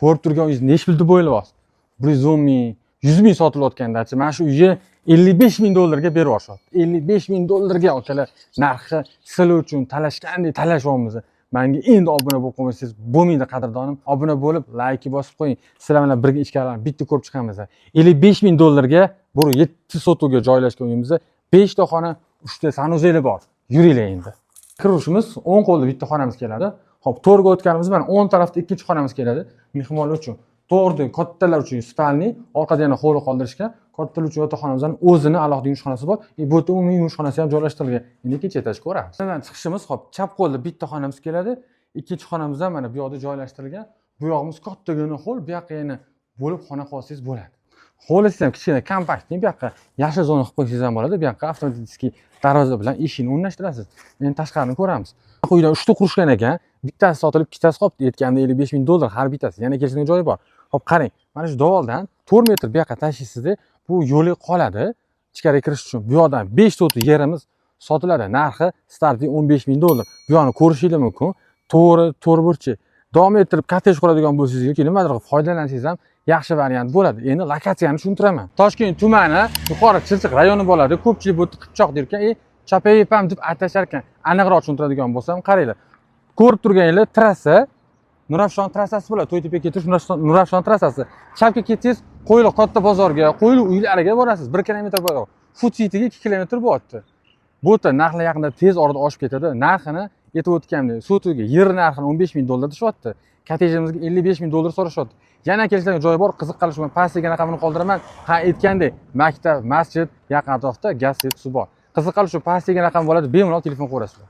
ko'rib turganingiz nechi pul deb o'ylayapsiz? 110 ming, 100 ming sotilayotganda-chi, mana shu uyni 55 ming dollarga berib yuborishyapti. 55 ming dollarga akalar narxi sizlar uchun talashgandek talashyapmiz. Menga endi obuna bo'lib qolmasangiz bo'lmaydi qadrdonim. Obuna bo'lib, like bosib qo'ying. Sizlar bilan birga ichkaridan bitta ko'rib chiqamiz. 55 ming dollarga bu 7 sotuvga joylashgan uyimizda 5 ta xona, 3 ta sanuzeli bor. Yuringlar endi. Kirishimiz 10 qo'lda bitta xonamiz keladi. Xo'p, to'rga o'tganimiz bilan 10 tarafda ikkinchi xonamiz keladi. Mehmonlar uchun. To'g'ri, kattalar uchun spalni, orqada yana hovli qoldirishgan. Kattalar uchun yotoqxonamizning o'zini alohida yumushxonasi bor. Bu yerda umumiy yumushxonasi ham joylashtirilgan. Endi kecha etashib ko'ramiz. Bundan chiqishimiz, xo'p, chap qo'lda bitta xonamiz keladi. Ikkinchi xonamiz ham mana bu yoqda joylashtirilgan. Bu yog'imiz kattagina ho'l, bu yoqqa yana bo'lib xona qolsangiz bo'ladi. Hovlisi ham kichkina kompaktni, bu yoqqa yashil zona qilib qo'ysangiz ham bo'ladi. Bu yoqqa avtomatik darvoza bilan eshikni o'rnashtirasiz. Endi tashqarini ko'ramiz. Uydan 3 ta qurishgan ekan. Bittasi sotilib, ikkitasi qolibdi. Aytganda 55 ming dollar har bittasi. Yana kelishgan joyi bor. Xo'p, qarang. Mana shu dovoldan 4 metr bu yoqqa tashlaysizda, bu yo'li qoladi. Ichkariga kirish uchun bu yoqdan 5 sotuv yerimiz sotiladi. Narxi starti 15 ming dollar. Bu yoqni ko'rishingiz mumkin. To'g'ri burchi. Davom ettirib kottej quradigan bo'lsangiz yoki nimadir qilib foydalansangiz ham yaxshi variant bo'ladi. Endi lokatsiyani tushuntiraman. Toshkent tumani, yuqori Chirchiq rayoni bo'ladi. Ko'pchilik bu Qipchoq derkan, Chapayevpam deb atashar ekan. Aniqroq tushuntiradigan bo'lsam, qaranglar. Ko'rib turganinglar trassa Nurafshon trassasi bo'ladi. To'ytepaga ketish Nurafshon trassasi. Chapga ketsangiz, Qo'yliq katta bozorga, Qo'yliq uylariga borasiz. 1 kilometr bo'ladi. Futsitiga 2 kilometr bo'lyapti. Bu yerda narxlar yaqinda tez orada oshib ketadi. Narxini aytib o'tganimda, sotuviga yer narxini 15 ming dollar deyapti. Kottejimizga 55 ming dollar so'rashyapti. Yana kelishgan joyi bor, qiziqqanish bilan pastga raqamini qoldiraman. Ha, aytgandek, maktab, masjid, yaqin atrofda gaz, suv bor. Qiziqqanish uchun pastga raqam bo'ladi, bemalol telefon qo'yasizlar.